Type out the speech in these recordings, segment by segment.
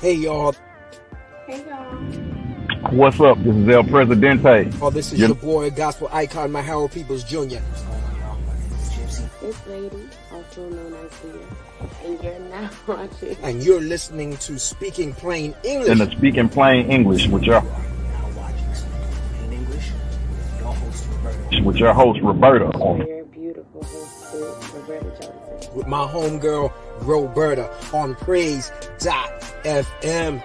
Hey y'all, Hey y'all. What's up? This is El Presidente. this is You your boy, gospel icon, my Harold Peoples Jr. It's Lady, also known as Leah, and you're now watching. And you're listening to Speaking Plain in English. the Speaking Plain English with your host Roberta. Your beautiful host, Roberta Johnson. With my homegirl, Roberta, on Praise.fm. On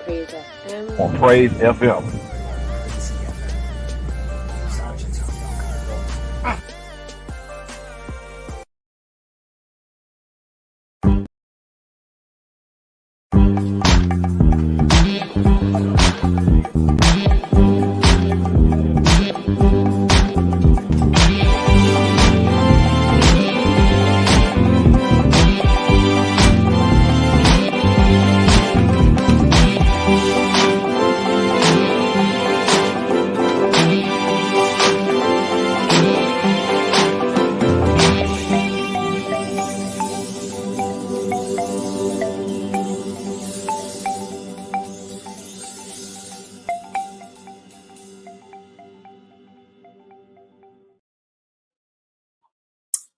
Praise FM. On Praise FM.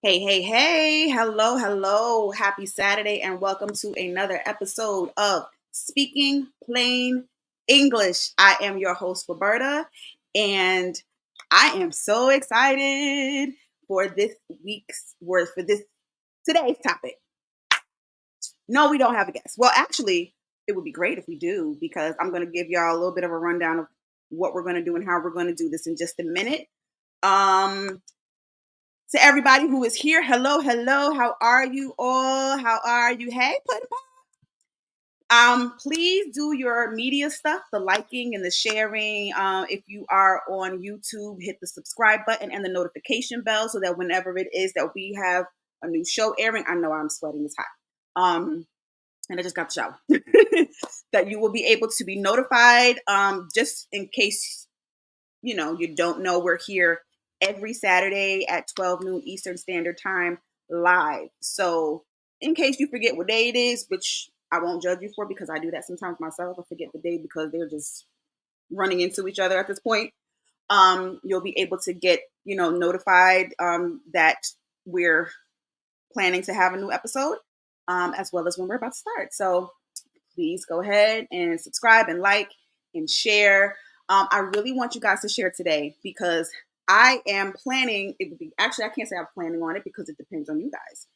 Hey, hello, happy Saturday, and welcome to another episode of Speaking Plain English. I am your host, Roberta, and I am so excited for this week's word, for today's topic. No, we don't have a guest. Well, actually, it would be great if we do, because I'm going to give y'all a little bit of a rundown of what we're going to do and how we're going to do this in just a minute. To everybody who is here, hello. How are you all? How are you? Hey, please do your media stuff, the liking and the sharing. If you are on YouTube, hit the subscribe button and the notification bell so that whenever it is that we have a new show airing, I know I'm sweating, it's hot. And I just got the shower. That you will be able to be notified. Just in case you don't know, we're here every Saturday at 12 noon Eastern Standard Time live. So in case you forget what day it is, which I won't judge you for because I do that sometimes myself. I forget the day because they're just running into each other at this point. You'll be able to get, notified that we're planning to have a new episode, as well as when we're about to start. So please go ahead and subscribe and like and share. I really want you guys to share today because I am planning. It would be actually, I can't say I'm planning on it because it depends on you guys.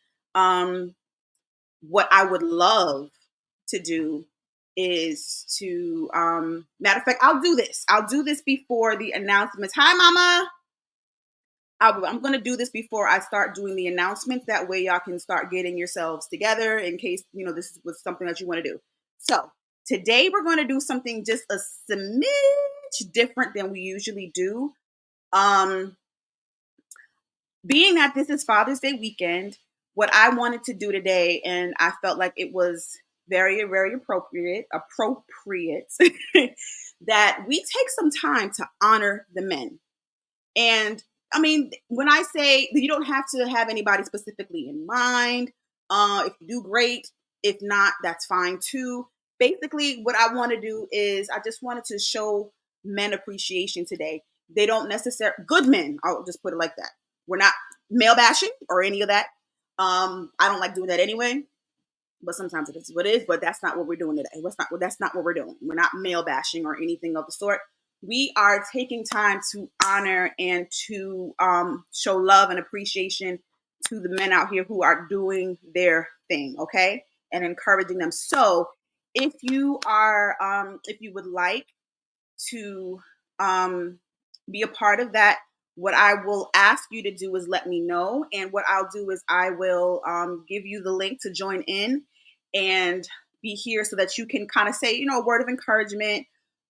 What I would love to do is to, matter of fact, I'll do this. I'll do this before the announcements. Hi, Mama. I'm going to do this before I start doing the announcements. That way y'all can start getting yourselves together in case, this was something that you want to do. So today we're going to do something just a smidge different than we usually do. Being that this is Father's Day weekend, what I wanted to do today, and I felt like it was very, very appropriate that we take some time to honor the men. And I mean, when I say you don't have to have anybody specifically in mind, if you do, great. If not, that's fine too. Basically, what I want to do is I just wanted to show men appreciation today. They don't necessarily, good men, I'll just put it like that. We're not male bashing or any of that. I don't like doing that anyway, but sometimes it is what it is, but that's not what we're doing today. That's not what we're doing. We're not male bashing or anything of the sort. We are taking time to honor and to show love and appreciation to the men out here who are doing their thing, okay? And encouraging them. So if you would like to be a part of that, what I will ask you to do is let me know. And what I'll do is I will give you the link to join in and be here so that you can kind of say, a word of encouragement.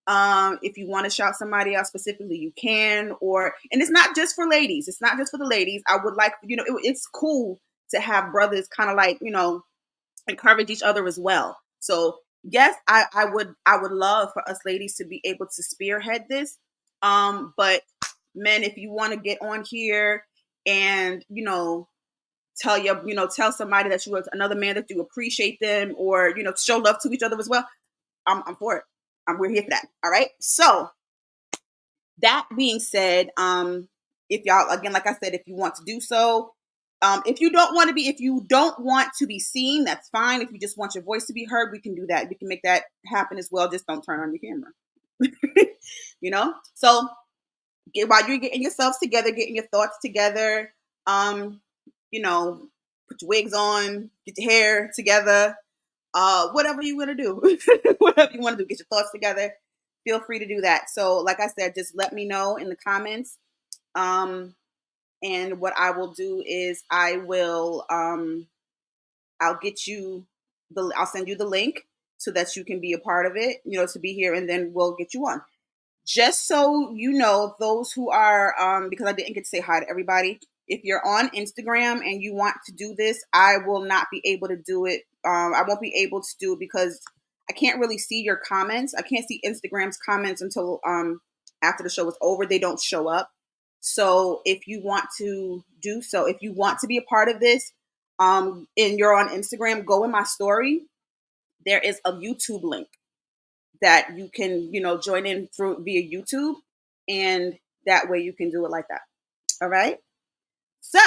If you want to shout somebody out specifically, you can. And it's not just for ladies. It's not just for the ladies. I would like, it's cool to have brothers kind of like, encourage each other as well. So yes, I would love for us ladies to be able to spearhead this. But men, if you want to get on here and, tell somebody that another man that you appreciate them, or show love to each other as well, I'm for it. We're here for that. All right. So that being said, if y'all, again, like I said, if you want to do so, if you don't want to be seen, that's fine. If you just want your voice to be heard, we can do that. We can make that happen as well. Just don't turn on your camera. So while you're getting yourselves together, getting your thoughts together, put your wigs on, get your hair together, whatever you want to do, whatever you want to do, get your thoughts together. Feel free to do that. So, like I said, just let me know in the comments. And what I will do is I'll get you I'll send you the link so that you can be a part of it, to be here, and then we'll get you on. Just so you know, those who are, because I didn't get to say hi to everybody. If you're on Instagram and you want to do this, I will not be able to do it. I won't be able to do it because I can't really see your comments. I can't see Instagram's comments until after the show is over. They don't show up. So if you want to do so, if you want to be a part of this, and you're on Instagram, go in my story. There is a YouTube link that you can, join in through via YouTube, and that way you can do it like that. All right. So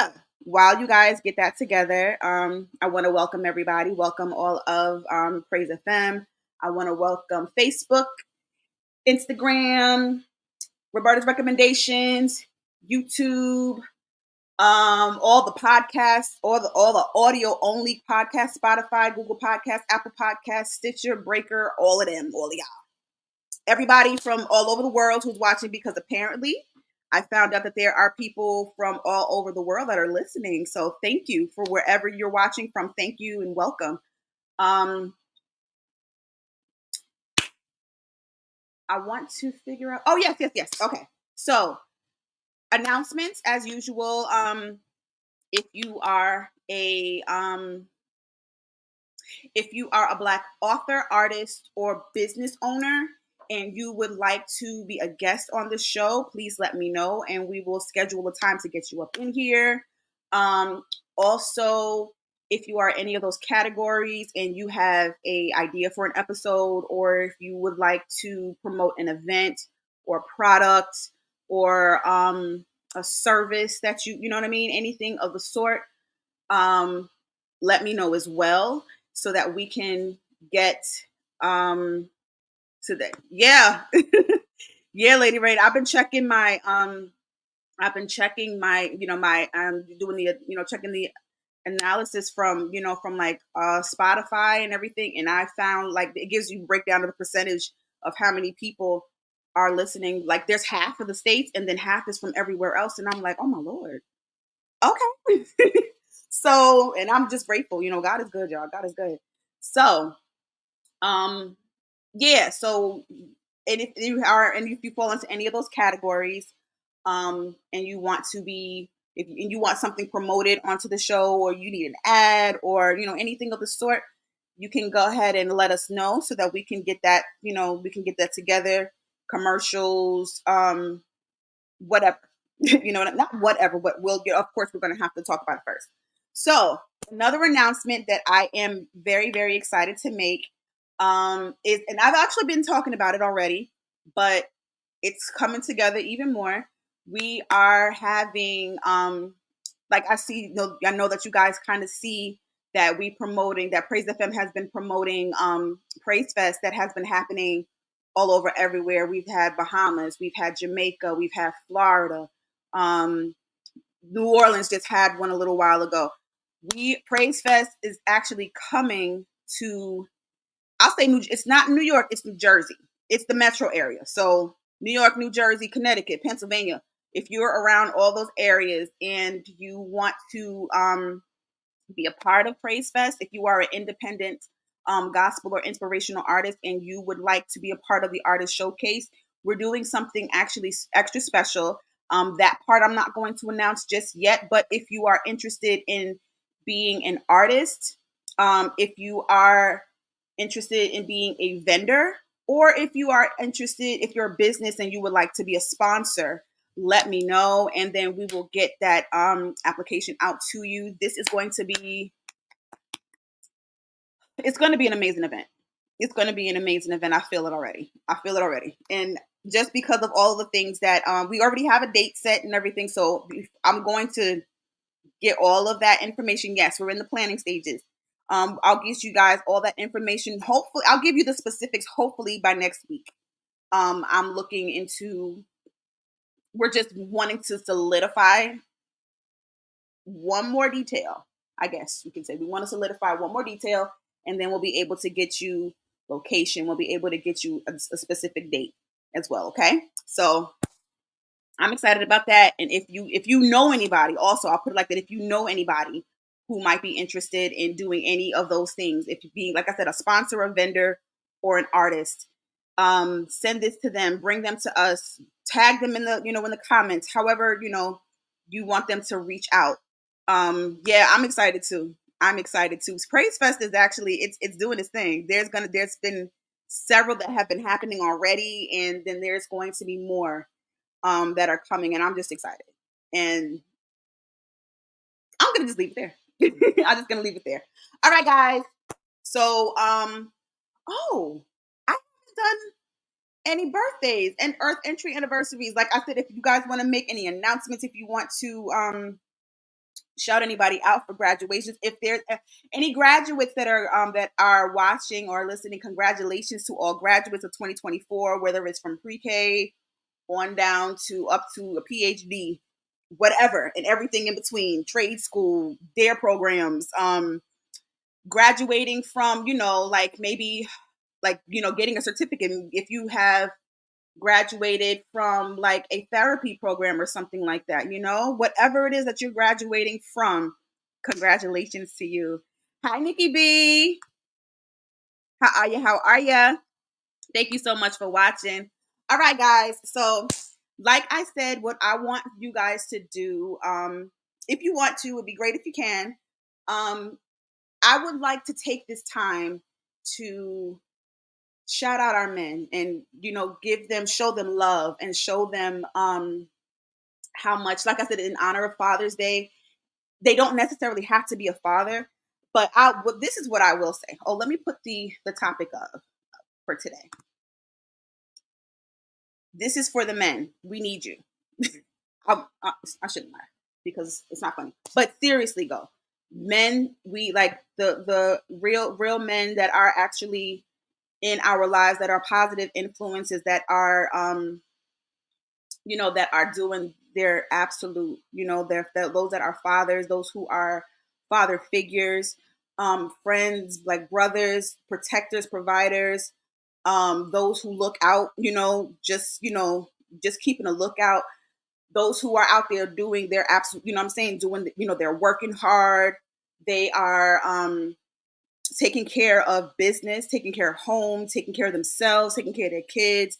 while you guys get that together, I want to welcome everybody. Welcome all of Praise FM. I want to welcome Facebook, Instagram, Roberta's Recommendations, YouTube, all the podcasts, all the audio only podcasts, Spotify, Google Podcasts, Apple Podcasts, Stitcher, Breaker, all of them, all of y'all. Everybody from all over the world who's watching, because apparently I found out that there are people from all over the world that are listening. So thank you for wherever you're watching from. Thank you and welcome. I want to figure out. Oh, yes. Okay. So announcements as usual. If you are a Black author, artist, or business owner, and you would like to be a guest on the show, please let me know, and we will schedule a time to get you up in here. Also, if you are any of those categories and you have an idea for an episode, or if you would like to promote an event or product or a service that you know what I mean, anything of the sort, let me know as well so that we can get to that. Yeah. Yeah, Lady Rain. I've been checking my doing the checking the analysis from like Spotify and everything, and I found like it gives you breakdown of the percentage of how many people are listening. Like there's half of the states and then half is from everywhere else, and I'm like, oh my Lord. Okay. So, and I'm just grateful, God is good, y'all. God is good. So yeah, so and if you fall into any of those categories, and you want to be, if you want something promoted onto the show, or you need an ad, or anything of the sort, you can go ahead and let us know so that we can get that, together. Commercials, whatever, not whatever, but of course, we're going to have to talk about it first. So another announcement that I am very, very excited to make is, and I've actually been talking about it already, but it's coming together even more. We are having, like I know that you guys kind of see that that Praise FM has been promoting Praise Fest that has been happening all over everywhere. We've had Bahamas, we've had Jamaica, we've had Florida, New Orleans just had one a little while ago. Praise Fest is actually coming to, I'll say it's not New York, it's New Jersey. It's the metro area. So New York, New Jersey, Connecticut, Pennsylvania. If you're around all those areas and you want to be a part of Praise Fest, if you are an independent gospel or inspirational artist and you would like to be a part of the artist showcase, we're doing something actually extra special. That part I'm not going to announce just yet, but if you are interested in being an artist, if you are interested in being a vendor, or if you're a business and you would like to be a sponsor, let me know, and then we will get that application out to you. This is going to be, it's going to be an amazing event. It's going to be an amazing event. I feel it already. And just because of all of the things that we already have a date set and everything, so I'm going to get all of that information. Yes, we're in the planning stages. I'll give you guys all that information. Hopefully, I'll give you the specifics. Hopefully by next week. I'm looking into. We're just wanting to solidify one more detail. I guess you can say we want to solidify one more detail, and then we'll be able to get you location. We'll be able to get you a specific date as well. Okay, so I'm excited about that. And if you know anybody, also I'll put it like that. If you know anybody who might be interested in doing any of those things, if you be, like I said, a sponsor, a vendor, or an artist, send this to them, bring them to us, tag them in the, in the comments, however, you want them to reach out. Yeah, I'm excited too. Praise Fest is actually, it's doing its thing. There's been several that have been happening already, and then there's going to be more that are coming, and I'm just excited. And I'm gonna just leave it there. I'm just gonna leave it there. All right, guys. So, oh, I haven't done any birthdays and Earth Entry anniversaries. Like I said, if you guys want to make any announcements, if you want to shout anybody out for graduations, if there's any graduates that are watching or listening, congratulations to all graduates of 2024, whether it's from pre-K on down to up to a PhD, whatever, and everything in between, trade school, DARE programs, graduating from, like maybe like, getting a certificate. If you have graduated from like a therapy program or something like that, whatever it is that you're graduating from, congratulations to you. Hi, Nikki B. How are ya? Thank you so much for watching. All right, guys. So like I said, what I want you guys to do, if you want to, it would be great if you can. I would like to take this time to shout out our men and, show them love and show them how much, like I said, in honor of Father's Day, they don't necessarily have to be a father, but this is what I will say. Oh, let me put the topic up for today. This is for the men. We need you. I shouldn't laugh because it's not funny, but seriously, go. Men, we like the real men that are actually in our lives, that are positive influences, that are, that are doing their absolute, those that are fathers, those who are father figures, friends, like brothers, protectors, providers, those who look out, just keeping a lookout, those who are out there doing their absolute, doing, they're working hard. They are, taking care of business, taking care of home, taking care of themselves, taking care of their kids,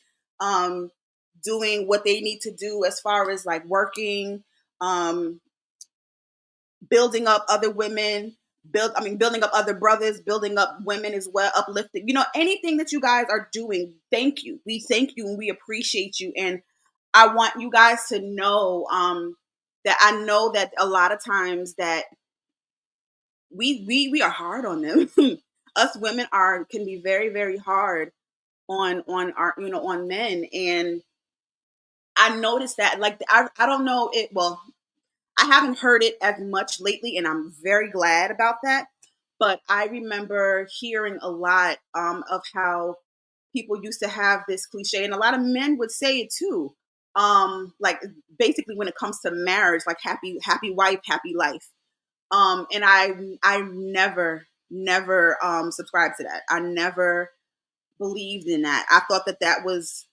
doing what they need to do as far as like working, building up other women, building up other brothers, building up women as well, uplifting, anything that you guys are doing. Thank you. We thank you and we appreciate you. And I want you guys to know that I know that a lot of times that we are hard on them. Us women can be very, very hard on our, on men. And I noticed that, like, I don't know it. Well, I haven't heard it as much lately, and I'm very glad about that. But I remember hearing a lot of how people used to have this cliche, and a lot of men would say it too. Like basically when it comes to marriage, like happy wife, happy life. And I never subscribed to that. I never believed in that. I thought that was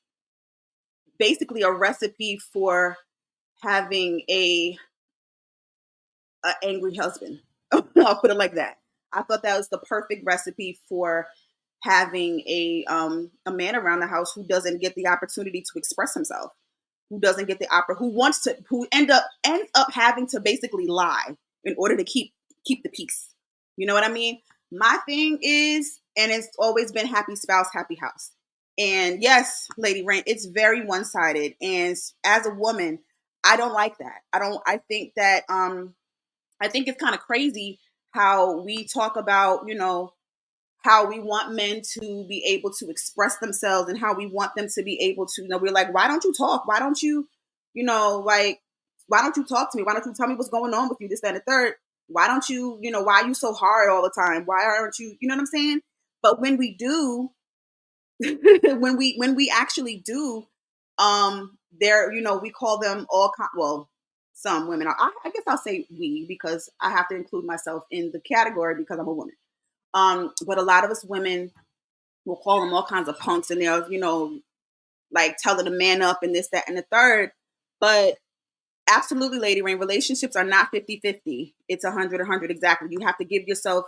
basically a recipe for having a angry husband. I'll put it like that. I thought that was the perfect recipe for having a man around the house who doesn't get the opportunity to express himself, who doesn't get the who ends up having to basically lie in order to keep the peace. You know what I mean? My thing is, and it's always been happy spouse, happy house. And yes, Lady Rain, it's very one-sided. And as a woman, I don't like that. I think that I think it's kind of crazy how we talk about, how we want men to be able to express themselves and how we want them to be able to, we're like, why don't you talk? Why don't you, like, why don't you talk to me? Why don't you tell me what's going on with you? This, that, and the third. Why don't you, why are you so hard all the time? Why aren't you, you know what I'm saying? But when we do, when we actually do, there, we call them well, some women. I guess I'll say we, because I have to include myself in the category because I'm a woman. But a lot of us women will call them all kinds of punks, and they're, like telling the man up and this, that, and the third. But absolutely, Lady Rain, relationships are not 50-50. It's 100 exactly. You have to give yourself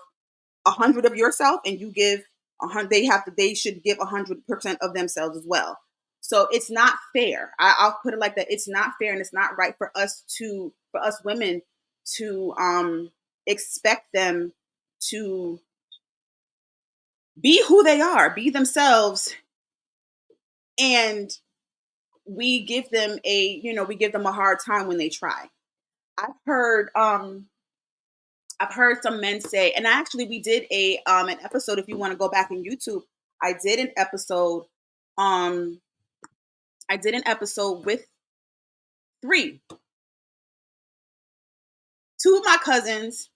100 of yourself, and you give 100. They should give 100% of themselves as well. So it's not fair. I'll put it like that. It's not fair, and it's not right for us women to expect them to be who they are, be themselves, and we give them a hard time when they try. I've heard some men say, and actually we did an episode. If you want to go back in YouTube, I did an episode with two of my cousins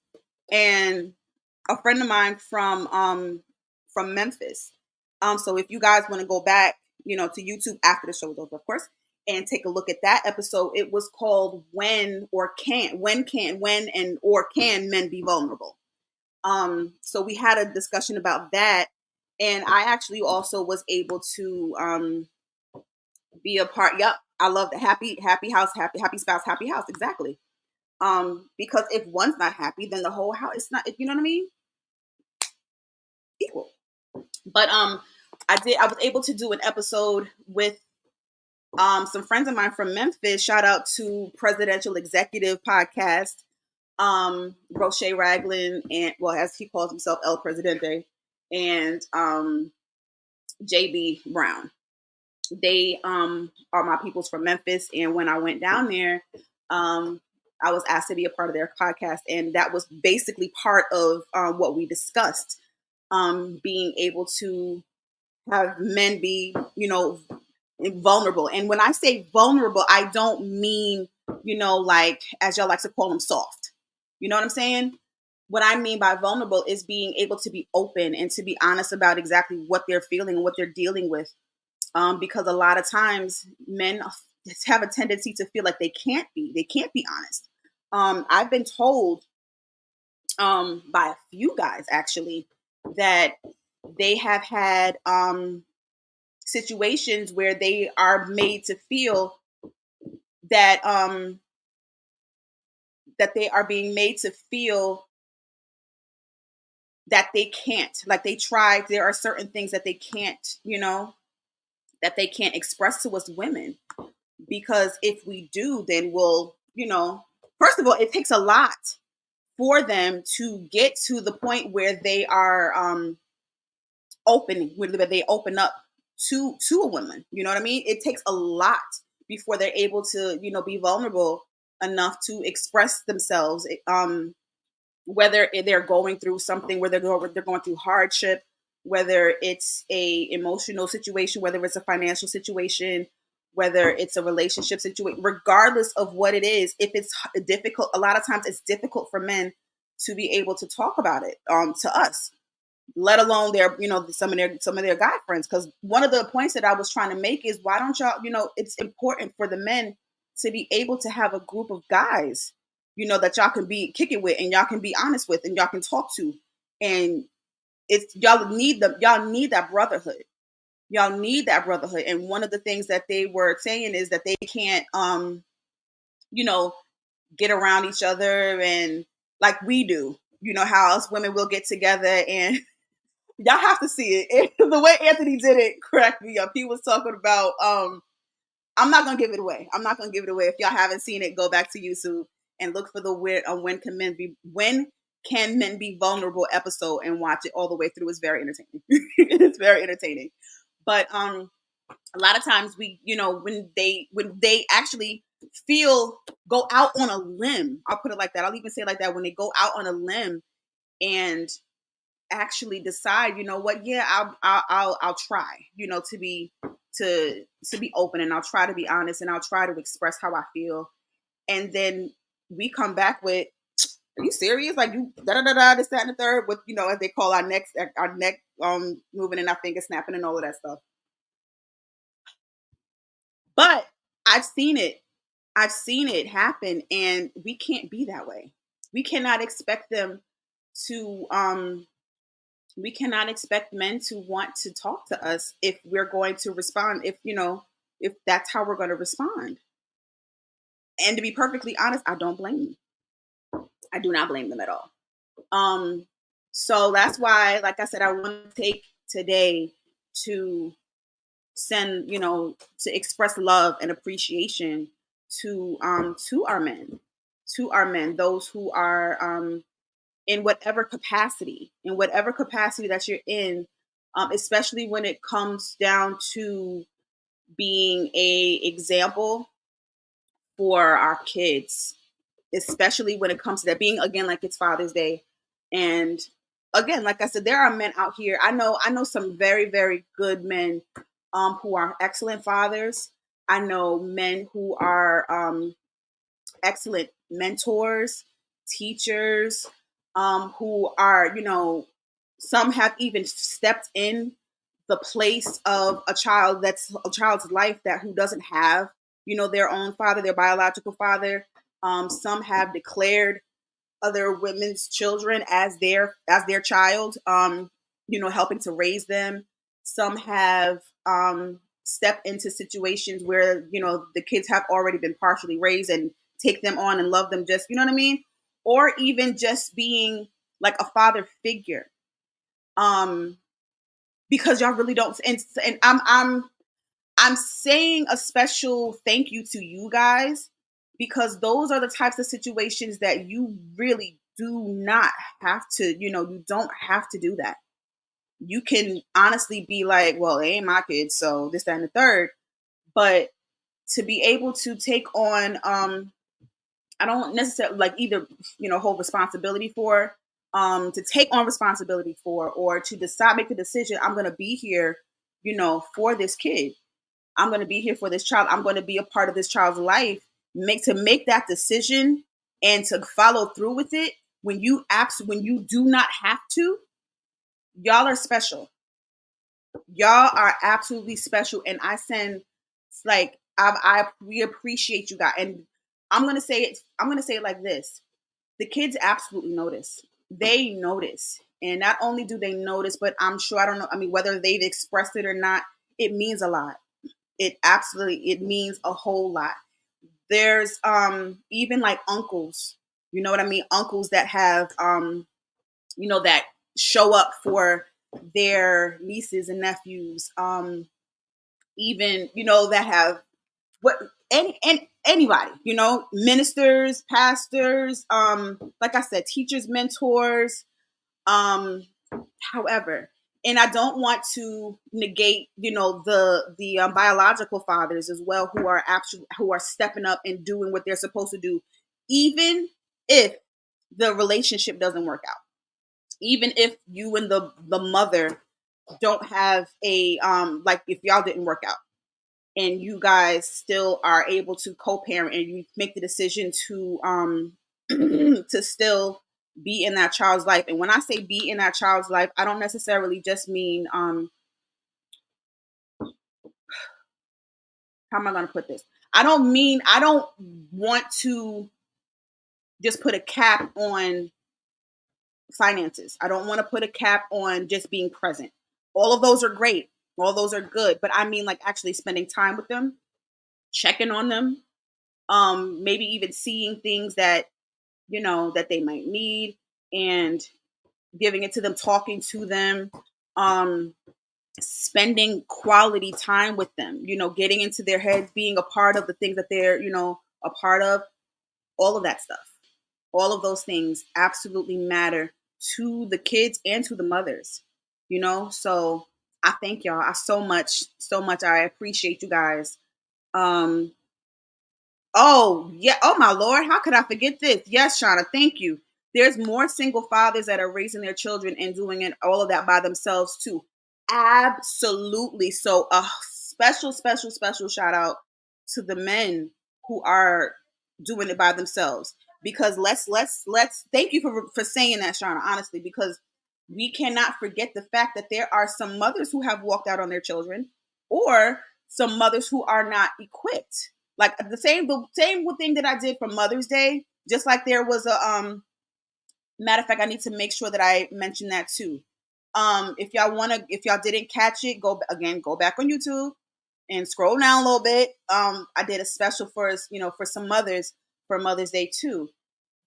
and a friend of mine from Memphis. So if you guys want to go back, to YouTube after the show is over, of course, and take a look at that episode, it was called When Can Men Be Vulnerable? So we had a discussion about that, and I actually also was able to be a part. Yep, I love the happy house, happy spouse, happy house, exactly. Because if one's not happy, then the whole house, it's not, you know what I mean? Equal. But I was able to do an episode with some friends of mine from Memphis. Shout out to Presidential Executive Podcast, Roche Ragland, and, well, as he calls himself, El Presidente, and JB Brown. They are my peoples from Memphis, and when I went down there, I was asked to be a part of their podcast, and that was basically part of what we discussed, being able to have men be, vulnerable. And when I say vulnerable, I don't mean, like, as y'all like to call them, soft. You know what I'm saying? What I mean by vulnerable is being able to be open and to be honest about exactly what they're feeling and what they're dealing with. Because a lot of times men have a tendency to feel like they can't be honest. I've been told by a few guys actually that they have had situations where they are made to feel that that they are being made to feel that they can't, like they tried, there are certain things that they can't, that they can't express to us women, because if we do, then we'll, first of all, it takes a lot for them to get to the point where they are where they open up to a woman. You know what I mean? It takes a lot before they're able to, be vulnerable enough to express themselves. Whether they're going through something, where they're going through hardship, whether it's a emotional situation, whether it's a financial situation, whether it's a relationship situation, regardless of what it is, if it's difficult, a lot of times it's difficult for men to be able to talk about it to us, let alone their, some of their guy friends. Because one of the points that I was trying to make is, why don't y'all, it's important for the men to be able to have a group of guys, that y'all can be kicking with, and y'all can be honest with, and y'all can talk to. And it's, y'all need that brotherhood. Y'all need that brotherhood. And one of the things that they were saying is that they can't, get around each other and like we do. How us women will get together, and y'all have to see it. The way Anthony did it cracked me up. He was talking about, I'm not going to give it away. If y'all haven't seen it, go back to YouTube and look for the When Can Men Be Vulnerable episode and watch it all the way through. It's very entertaining. It's very entertaining. But a lot of times we, when they actually go out on a limb. I'll put it like that. I'll even say it like that, when they go out on a limb and actually decide, you know what, yeah, I'll try, you know, to be open, and I'll try to be honest, and I'll try to express how I feel. And then we come back with, are you serious? Like, you da da da da, this, that, and the third, with, you know, as they call our neck moving and our finger snapping and all of that stuff. But I've seen it happen, and we can't be that way. We cannot expect them to we cannot expect men to want to talk to us if we're going to respond, if that's how we're going to respond. And to be perfectly honest, I don't blame them. I do not blame them at all. So that's why, like I said, I want to take today to send, to express love and appreciation to our men, those who are in whatever capacity that you're in, especially when it comes down to being a example for our kids, especially when it comes to that, being, again, like it's Father's Day. And again, like I said, there are men out here. I know some very, very good men who are excellent fathers. I know men who are excellent mentors, teachers, who are, some have even stepped in the place of a child's life who doesn't have, their own father, their biological father. Some have declared other women's children as their child, helping to raise them. Some have stepped into situations where, the kids have already been partially raised and take them on and love them, just, you know what I mean? Or even just being like a father figure. Because y'all really don't, and I'm saying a special thank you to you guys, because those are the types of situations that you really do not have to, you don't have to do that. You can honestly be like, well, they ain't my kids, so this, that, and the third. But to be able to take on, I don't necessarily like either, hold responsibility for, to take on responsibility for, or to make the decision, I'm going to be here, for this kid. I'm going to be here for this child. I'm going to be a part of this child's life. Make that decision and to follow through with it when you do not have to. Y'all are special. Y'all are absolutely special, and we appreciate you guys. And I'm gonna say it like this: the kids absolutely notice. They notice, and not only do they notice, but I'm sure, I don't know, I mean, whether they've expressed it or not, it means a lot. It means a whole lot. There's even like uncles, you know what I mean? Uncles that have that show up for their nieces and nephews, even, that have anybody, ministers, pastors, like I said, teachers, mentors, however. And I don't want to negate, the biological fathers as well, who are stepping up and doing what they're supposed to do, even if the relationship doesn't work out, even if you and the mother don't have a like if y'all didn't work out, and you guys still are able to co-parent, and you make the decision to to still be in that child's life. And when I say be in that child's life, I don't necessarily just mean how am I going to put this? I don't want to just put a cap on finances. I don't want to put a cap on just being present. All of those are great. All those are good. But I mean, like, actually spending time with them, checking on them, maybe even seeing things that, that they might need and giving it to them, talking to them, spending quality time with them, getting into their heads, being a part of the things that they're, a part of. All of that stuff. All of those things absolutely matter to the kids and to the mothers, So I thank y'all. So much. I appreciate you guys. Oh, yeah. Oh, my Lord. How could I forget this? Yes, Shauna. Thank you. There's more single fathers that are raising their children and doing it, all of that by themselves, too. Absolutely. So a special shout out to the men who are doing it by themselves. Because let's thank you for saying that, Shauna, honestly, because we cannot forget the fact that there are some mothers who have walked out on their children, or some mothers who are not equipped. Like the same thing that I did for Mother's Day, just like there was a matter of fact, I need to make sure that I mention that too. If y'all didn't catch it, go back on YouTube and scroll down a little bit. I did a special for some mothers for Mother's Day too.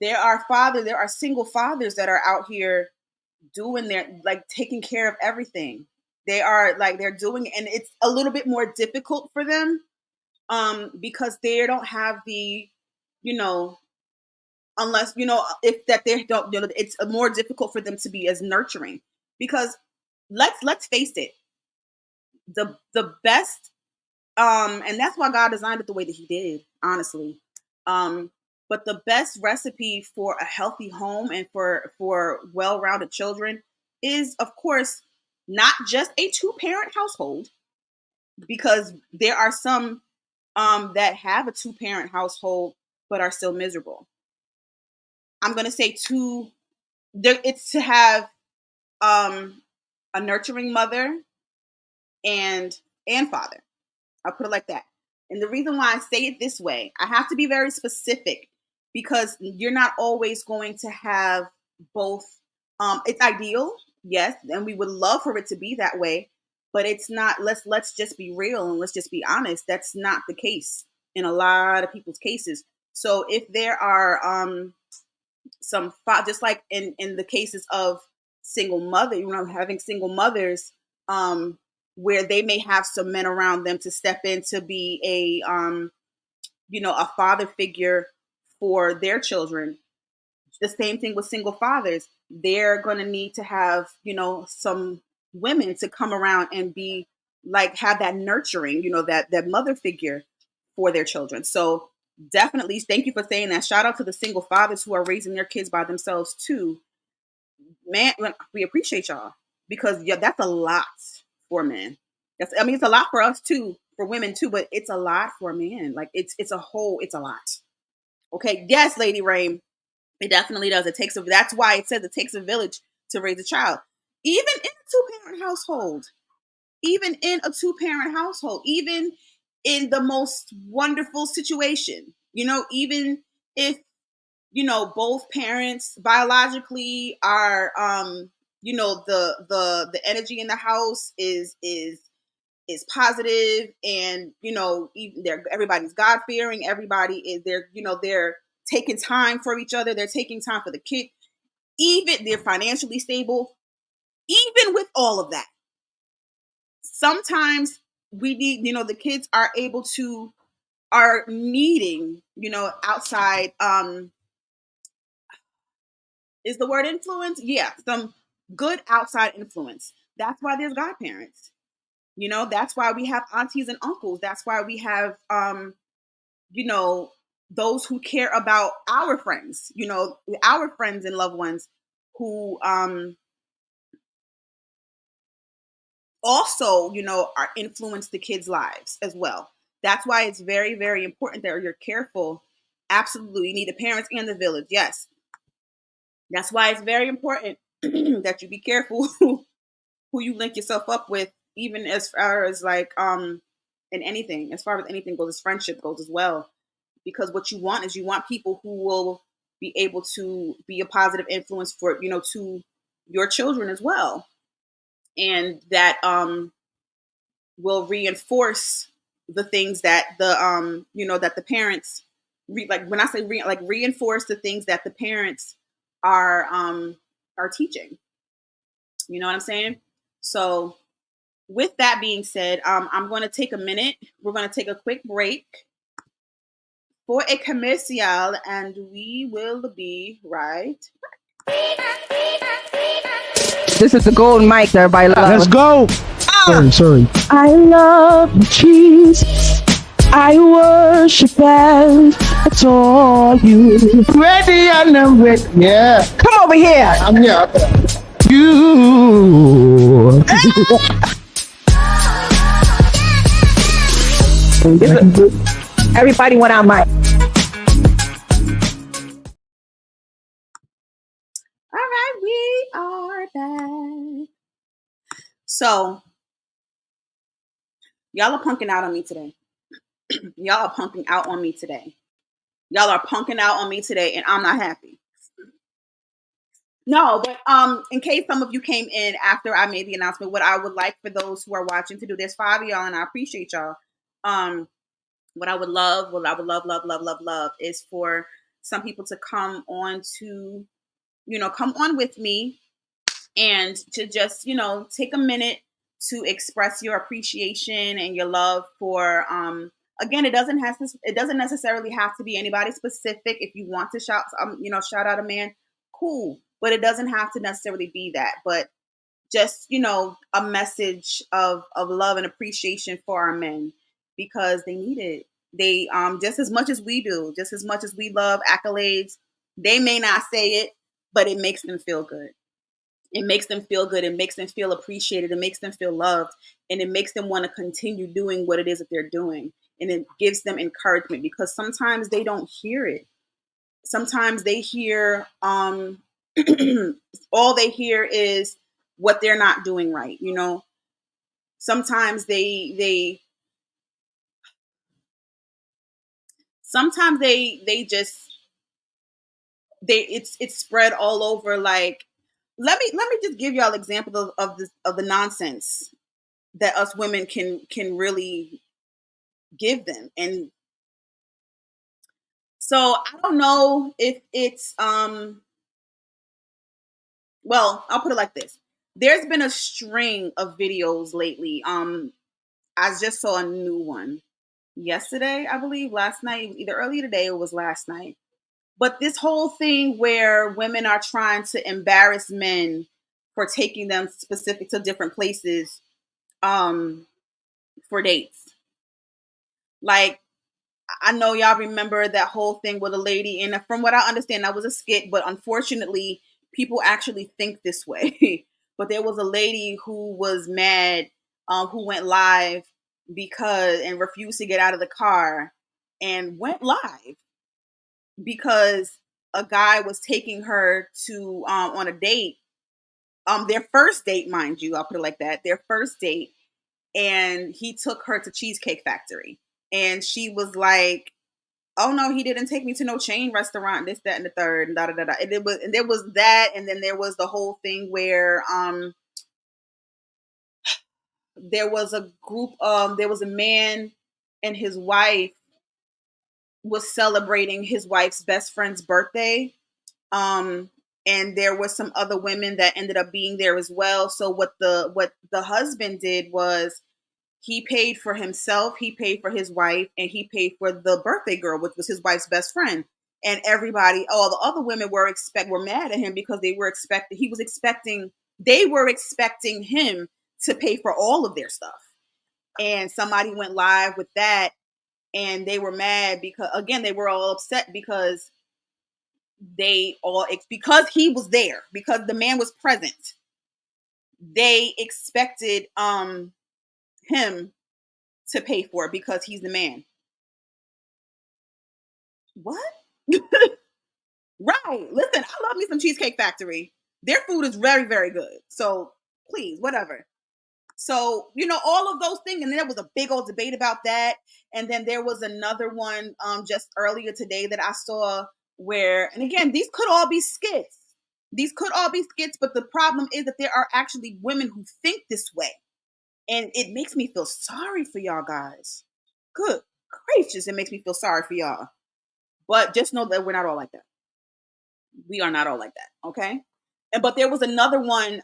There are single fathers that are out here doing taking care of everything. They're doing it, and it's a little bit more difficult for them because they don't have the, unless, it's more difficult for them to be as nurturing, because let's face it, the best, and that's why God designed it the way that he did, honestly. But the best recipe for a healthy home and for well-rounded children is, of course, not just a 2-parent household, because there are some that have a 2-parent household but are still miserable. I'm going to say it's to have a nurturing mother and father. I'll put it like that. And the reason why I say it this way, I have to be very specific, because you're not always going to have both. It's ideal, yes, and we would love for it to be that way, but it's not. Let's just be real and let's just be honest. That's not the case in a lot of people's cases. So if there are just like in the cases of single mother, having single mothers, where they may have some men around them to step in to be a father figure for their children. The same thing with single fathers. They're going to need to have, some women to come around and be have that nurturing, that mother figure for their children. So definitely thank you for saying that. Shout out to the single fathers who are raising their kids by themselves too. Man, we appreciate y'all, because that's a lot for men. It's a lot for us too, for women too, but it's a lot for men. It's a lot. Okay. Yes, Lady Rain. It definitely does. That's why it says it takes a village to raise a child. Even in a 2-parent household, even in the most wonderful situation, even if, both parents biologically are, the energy in the house is positive, and even everybody's God-fearing, everybody is they're taking time for each other, they're taking time for the kid, even they're financially stable. Even with all of that, sometimes we need, the kids are needing, outside, is the word influence? Yeah, some good outside influence. That's why there's godparents. That's why we have aunties and uncles. That's why we have, those who care about our friends, our friends and loved ones who also, are influence the kids' lives as well. That's why it's very, very important that you're careful. Absolutely. You need the parents and the village. Yes. That's why it's very important that you be careful who you link yourself up with, even as far as in anything, as far as anything goes, as friendship goes as well. Because what you want is people who will be able to be a positive influence for, to your children as well. And that will reinforce the things that that the parents when I say reinforce the things that the parents are teaching. You know what I'm saying? So with that being said, I'm going to take a minute. We're going to take a quick break for a commercial, and we will be right back. This is the golden mic that everybody loves. Let's go. Sorry. I love Jesus. I worship and adore you. Ready and I'm ready. Yeah. Come over here. I'm here. You. Everybody went out mic. All right, we are back. So, y'all are punking out on me today. Y'all are punking out on me today. Y'all are punking out on me today, and I'm not happy. No, but in case some of you came in after I made the announcement, what I would like for those who are watching to do, there's 5 of y'all, and I appreciate y'all. What I would love, love is for some people to come on to, come on with me and to just, take a minute to express your appreciation and your love for, again, it doesn't necessarily have to be anybody specific. If you want to shout out a man, cool. But it doesn't have to necessarily be that. But just, a message of love and appreciation for our men, because they need it. They just as much as we do, just as much as we love accolades, they may not say it, but it makes them feel good. It makes them feel good. It makes them feel appreciated. It makes them feel loved. And it makes them want to continue doing what it is that they're doing. And it gives them encouragement, because sometimes they don't hear it. Sometimes they hear, all they hear is what they're not doing right. Sometimes they it's spread all over. Like, let me just give y'all examples of the nonsense that us women can really give them. And so I don't know if it's well, I'll put it like this. There's been a string of videos lately. I just saw a new one yesterday, I believe, last night, either earlier today or was last night. But this whole thing where women are trying to embarrass men for taking them specific to different places for dates. Like, I know y'all remember that whole thing with a lady, and from what I understand, that was a skit, but unfortunately, people actually think this way. But there was a lady who was mad, who went live and refused to get out of the car, and went live because a guy was taking her to on a date, their first date, mind you, I'll put it like that, their first date, and he took her to Cheesecake Factory, and she was like, "Oh no, he didn't take me to no chain restaurant, this, that, and the third, and da da da da." And there was that, and then there was the whole thing where there was a group, there was a man and his wife was celebrating his wife's best friend's birthday. And there were some other women that ended up being there as well. So what the husband did was he paid for himself, he paid for his wife, and he paid for the birthday girl, which was his wife's best friend. And everybody, all the other women were mad at him because they were expecting him to pay for all of their stuff. And somebody went live with that, and they were mad because, again, they were all upset because because he was there, because the man was present, they expected him to pay for it because he's the man. What? Right. Listen, I love me some Cheesecake Factory. Their food is very, very good. So please, whatever. So, all of those things. And then there was a big old debate about that. And then there was another one just earlier today that I saw where, and again, these could all be skits. But the problem is that there are actually women who think this way. And it makes me feel sorry for y'all guys. Good gracious, it makes me feel sorry for y'all. But just know that we're not all like that. We are not all like that, okay? But there was another one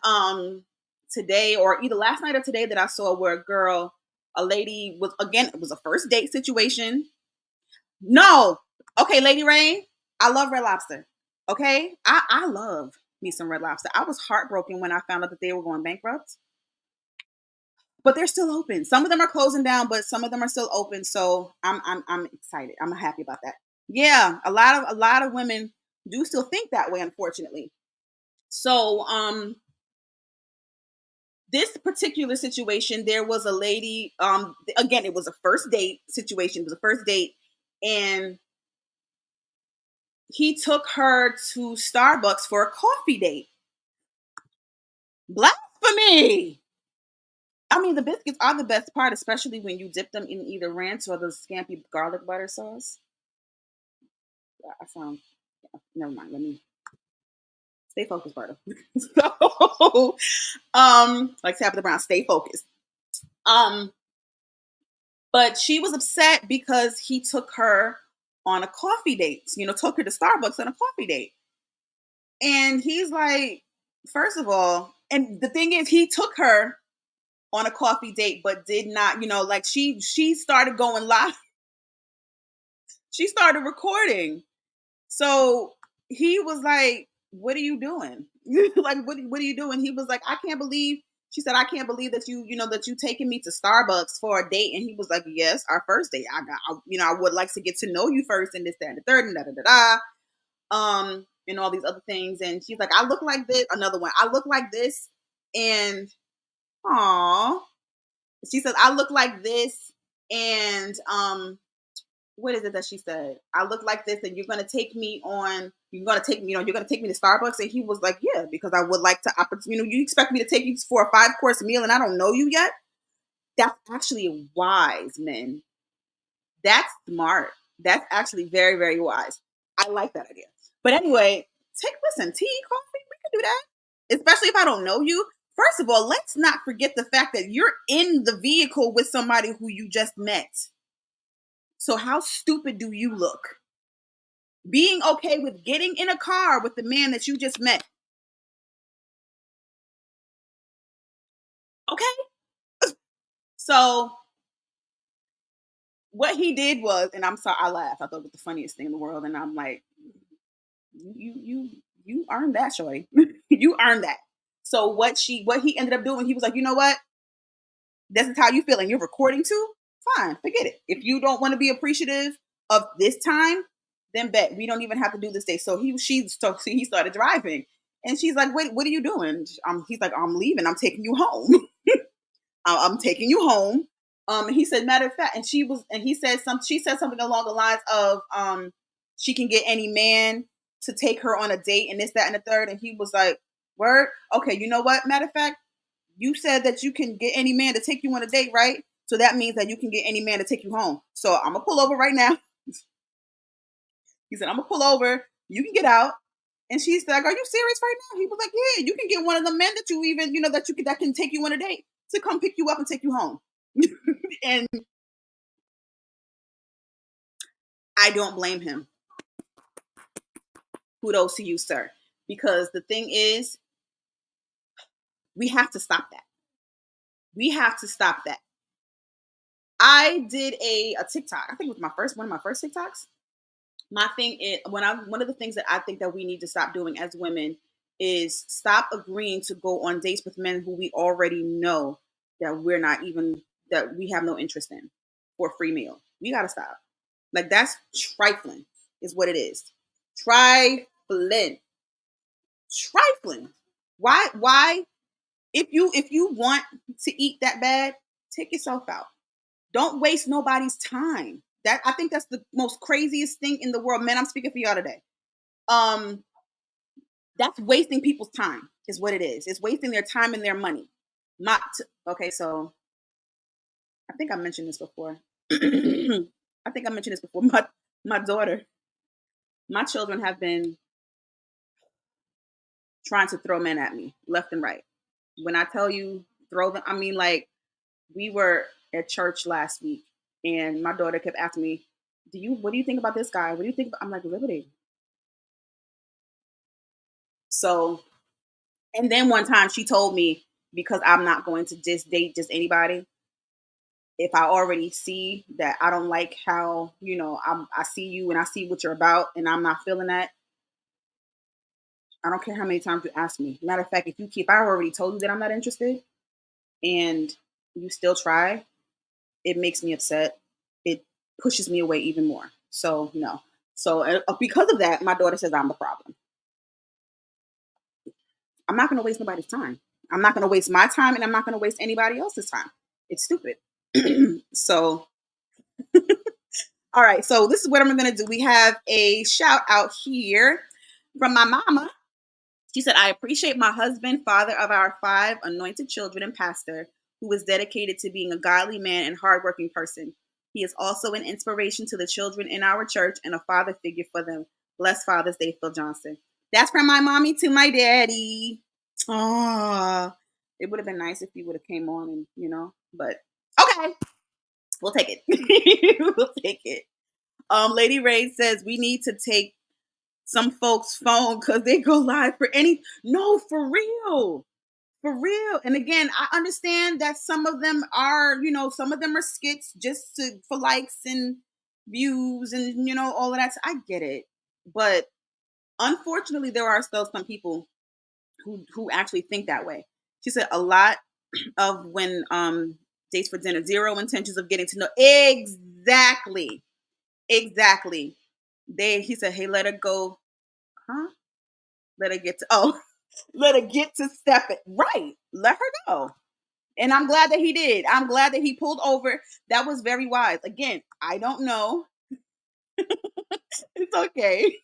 today, or either last night or today, that I saw where a lady was, again, it was a first date situation. No. Okay, Lady Rain, I love Red Lobster. Okay? I love me some Red Lobster. I was heartbroken when I found out that they were going bankrupt. but they're still open. Some of them are closing down, but some of them are still open. So I'm excited. I'm happy about that. Yeah, a lot of women do still think that way, unfortunately. So this particular situation, there was a lady, again, it was a first date situation. It was a first date, and he took her to Starbucks for a coffee date. Blasphemy! I mean, the biscuits are the best part, especially when you dip them in either ranch or the scampi garlic butter sauce. I sound, never mind. Let me stay focused, Berta. So, like Tabitha Brown, stay focused. But she was upset because he took her on a coffee date. Took her to Starbucks on a coffee date, and he's like, first of all, and the thing is, he took her on a coffee date, but did not, like she started going live. She started recording. So he was like, what are you doing? Like, what are you doing? He was like, she said, I can't believe that that you taking me to Starbucks for a date. And he was like, yes, our first date. I would like to get to know you first, and this, that, and the third, and da, da, da, da. And all these other things. And she's like, I look like this. Another one. I look like this. And, she says, I look like this. And, what is it that she said? I look like this, and you're going to take me to Starbucks. And he was like, yeah, because I would like to, you expect me to take you for a 5-course meal and I don't know you yet. That's actually wise, men. That's smart. That's actually very, very wise. I like that idea. But anyway, listen, tea, coffee, we can do that. Especially if I don't know you. First of all, let's not forget the fact that you're in the vehicle with somebody who you just met. So how stupid do you look? Being okay with getting in a car with the man that you just met. Okay? So what he did was, and I'm sorry, I laughed. I thought it was the funniest thing in the world. And I'm like, you earned that, shorty. You earned that. So what he ended up doing, he was like, you know what? This is how you feel, and you're recording too? Fine, forget it. If you don't want to be appreciative of this time, then bet we don't even have to do this day. So he started driving, and she's like, "Wait, what are you doing?" He's like, "I'm leaving. I'm taking you home. I'm taking you home." And he said, "Matter of fact," she said something along the lines of, she can get any man to take her on a date, and this, that, and the third. And he was like, "Word, okay. You know what? Matter of fact, you said that you can get any man to take you on a date, right? So that means that you can get any man to take you home. So I'm gonna pull over right now." He said, "I'm gonna pull over. You can get out." And she's like, "Are you serious right now?" He was like, "Yeah, you can get one of the men that you even, that can take you on a date to come pick you up and take you home." And I don't blame him. Kudos to you, sir. Because the thing is, we have to stop that. We have to stop that. I did a TikTok. I think it was one of my first TikToks. My thing is, one of the things that I think that we need to stop doing as women is stop agreeing to go on dates with men who we already know that we have no interest in for a free meal. We gotta stop. Like, that's trifling, is what it is. Trifling. Why? If you want to eat that bad, take yourself out. Don't waste nobody's time. I think that's the most craziest thing in the world. Man, I'm speaking for y'all today. That's wasting people's time, is what it is. It's wasting their time and their money. Okay, so I think I mentioned this before. My daughter, my children have been trying to throw men at me left and right. When I tell you throw them, I mean, like, we were at church last week, and my daughter kept asking me, what do you think about this guy? What do you think about? I'm like, Liberty. So, and then one time she told me, because I'm not going to just date just anybody, if I already see that I don't like how, I see you and I see what you're about and I'm not feeling that, I don't care how many times you ask me. Matter of fact, if I already told you that I'm not interested, and you still try, it makes me upset. It pushes me away even more. So no. So because of that, my daughter says I'm the problem. I'm not going to waste nobody's time. I'm not going to waste my time, and I'm not going to waste anybody else's time. It's stupid. So, all right. So this is what I'm going to do. We have a shout out here from my mama. She said, I appreciate my husband, father of our 5 anointed children, and pastor, who is dedicated to being a godly man and hardworking person. He is also an inspiration to the children in our church and a father figure for them. Bless Father's Day, Phil Johnson. That's from my mommy to my daddy. Oh, it would have been nice if you would have came on and, but okay, we'll take it. We'll take it. Lady Ray says we need to take some folks' phone because they go live for no, for real. For real. And again, I understand that some of them are, some of them are skits just for likes and views and, all of that. I get it. But unfortunately, there are still some people who actually think that way. She said a lot of when dates for dinner, zero intentions of getting to know. Exactly. He said, hey, let her go. Huh? Let her get to step it. Right. Let her go. And I'm glad that he did. I'm glad that he pulled over. That was very wise. Again, I don't know. It's okay.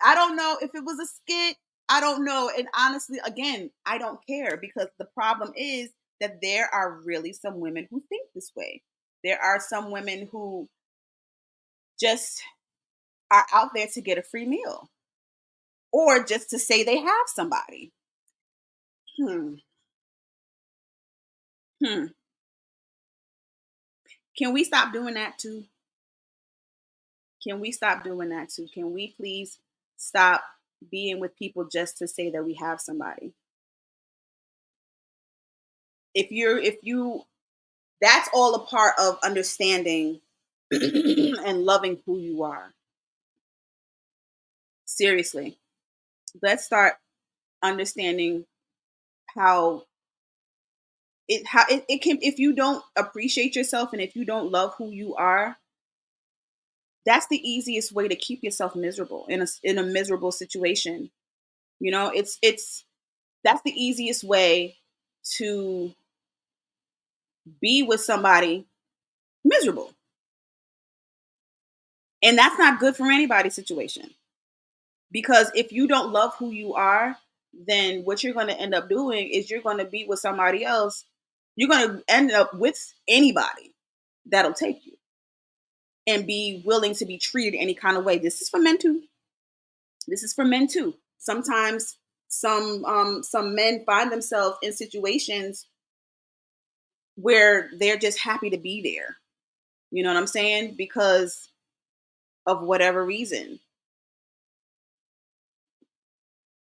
I don't know if it was a skit. I don't know. And honestly, again, I don't care because the problem is that there are really some women who think this way. There are some women who just are out there to get a free meal or just to say they have somebody. Can we stop doing that too? Can we stop doing that too? Can we please stop being with people just to say that we have somebody? That's all a part of understanding and loving who you are. Seriously, let's start understanding how it can, if you don't appreciate yourself and if you don't love who you are, that's the easiest way to keep yourself miserable in a miserable situation. That's the easiest way to be with somebody miserable. And that's not good for anybody's situation. Because if you don't love who you are, then what you're going to end up doing is you're going to be with somebody else. You're going to end up with anybody that'll take you and be willing to be treated any kind of way. This is for men too. Sometimes some men find themselves in situations where they're just happy to be there. You know what I'm saying? Because of whatever reason.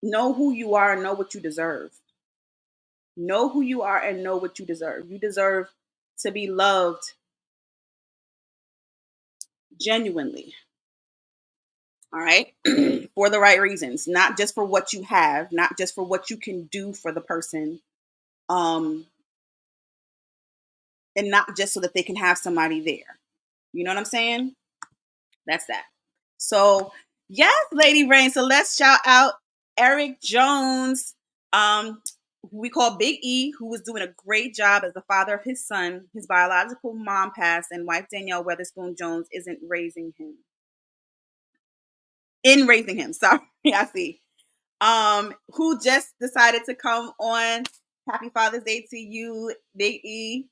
Know who you are and know what you deserve. Know who you are and know what you deserve. You deserve to be loved genuinely. All right? For the right reasons, not just for what you have, not just for what you can do for the person. And not just so that they can have somebody there. You know what I'm saying? That's that. So, yes, Lady Rain. So let's shout out Eric Jones, who we call Big E, who was doing a great job as the father of his son. His biological mom passed, and wife Danielle Weatherspoon Jones isn't raising him. Sorry, I see. Who just decided to come on. Happy Father's Day to you, Big E.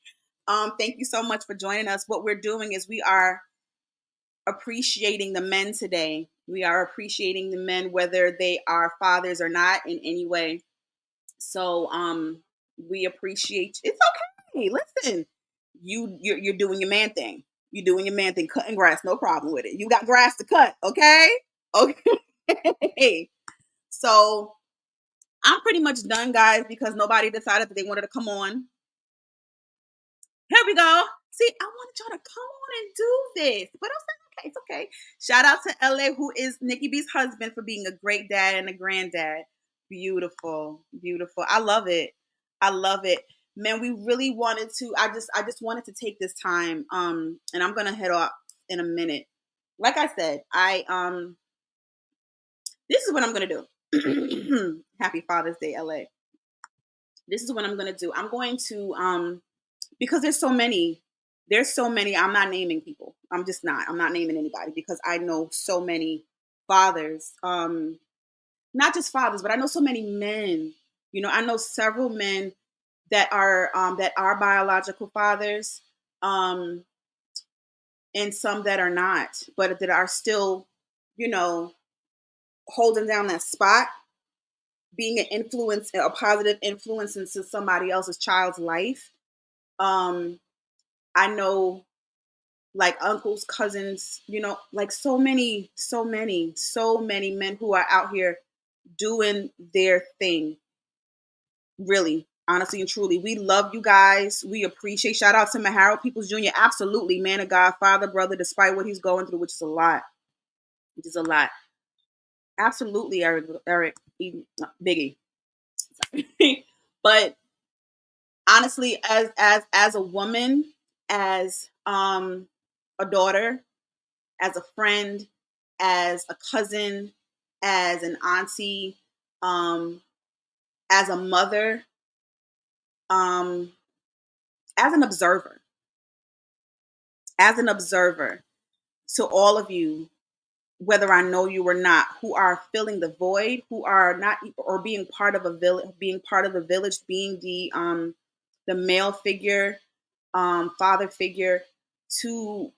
Thank you so much for joining us. What we're doing is we are appreciating the men today. We are appreciating the men, whether they are fathers or not in any way. So we appreciate. It's okay. Listen, you're doing your man thing. You're doing your man thing, cutting grass, no problem with it. You got grass to cut, okay? Okay. So I'm pretty much done, guys, because nobody decided that they wanted to come on. Here we go. See, I wanted y'all to come on and do this. But I'm saying, okay, it's okay. Shout out to LA, who is Nikki B's husband, for being a great dad and a granddad. Beautiful, beautiful. I love it. man, we really wanted to. I just wanted to take this time. And I'm gonna head off in a minute. Like I said, this is what I'm gonna do. Happy Father's Day, LA. This is what I'm gonna do. I'm going to because there's so many. I'm not naming people. I'm not naming anybody because I know so many fathers. Not just fathers, but I know so many men. You know, I know several men that are biological fathers, and some that are not, but that are still, you know, holding down that spot, being a positive influence into somebody else's child's life. I know like uncles, cousins, you know, like so many men who are out here doing their thing. Really, honestly and truly. We love you guys. We appreciate. Shout out to Maharo Peoples Jr. Absolutely, man of God, father, brother, despite what he's going through, which is a lot. Absolutely, Eric, Biggie. But honestly, as a woman, as a daughter, as a friend, as a cousin, as an auntie, as a mother, as an observer to all of you, whether I know you or not, who are filling the void, who are not or being part of the village, being the male figure, father figure to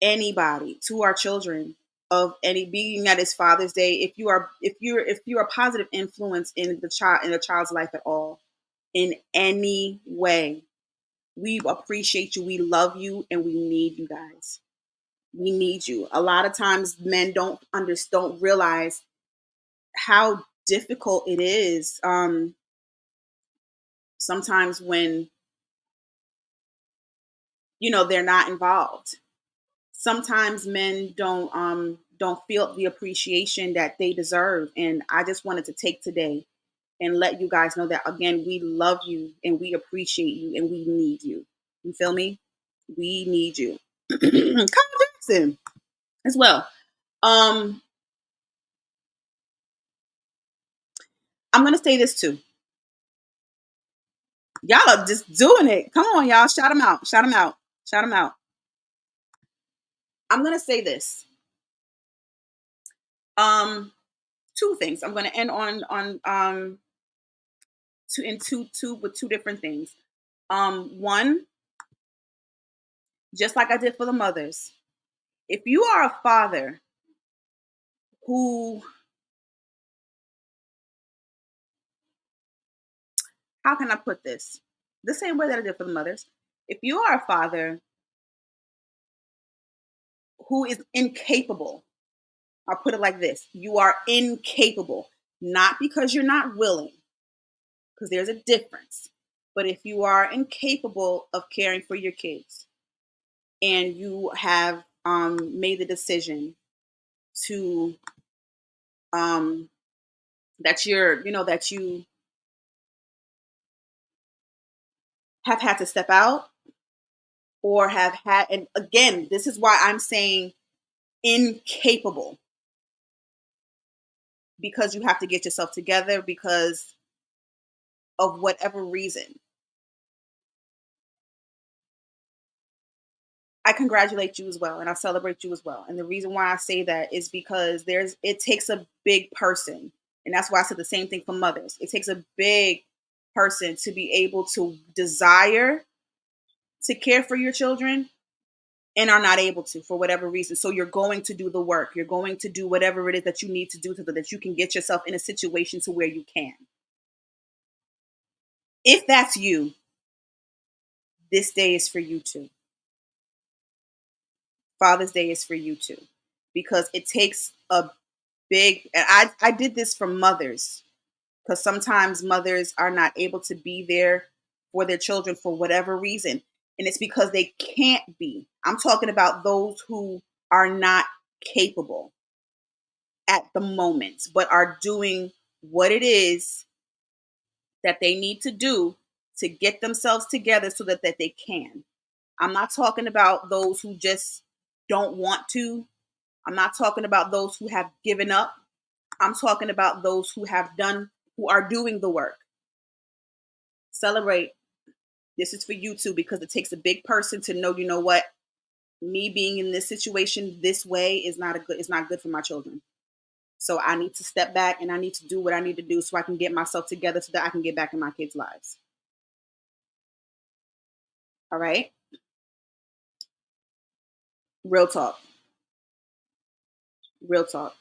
anybody, to our children of any, being that it's Father's Day. If you're a positive influence in a child's life at all, in any way, we appreciate you, we love you, and we need you guys. We need you. A lot of times men don't realize how difficult it is sometimes when, you know, they're not involved. Sometimes men don't feel the appreciation that they deserve. And I just wanted to take today and let you guys know that, again, we love you and we appreciate you and we need you. You feel me? We need you. Kyle Jackson as well. I'm going to say this too. Y'all are just doing it. Come on, y'all. Shout them out. Shout them out. Shout them out. I'm going to say this. Two things. I'm going to end on two different things. One, just like I did for the mothers, if you are a father who, how can I put this? The same way that I did for the mothers. If you are a father who is incapable, I'll put it like this. You are incapable, not because you're not willing, because there's a difference. But if you are incapable of caring for your kids and you have made the decision to that you have had to step out or have had, and again, this is why I'm saying incapable, because you have to get yourself together because of whatever reason. I congratulate you as well, and I celebrate you as well. And the reason why I say that is because it takes a big person, and that's why I said the same thing for mothers. It takes a big person to be able to desire to care for your children and are not able to for whatever reason. So you're going to do the work. You're going to do whatever it is that you need to do so that you can get yourself in a situation to where you can. If that's you, this day is for you too. Father's Day is for you too, because it takes a big, and I did this for mothers, because sometimes mothers are not able to be there for their children for whatever reason. And it's because they can't be. I'm talking about those who are not capable at the moment, but are doing what it is that they need to do to get themselves together so that they can. I'm not talking about those who just don't want to. I'm not talking about those who have given up. I'm talking about those who are doing the work. Celebrate. This is for you too, because it takes a big person to know, you know what, me being in this situation this way is not good for my children. So I need to step back and I need to do what I need to do so I can get myself together so that I can get back in my kids' lives. All right. Real talk. Real talk.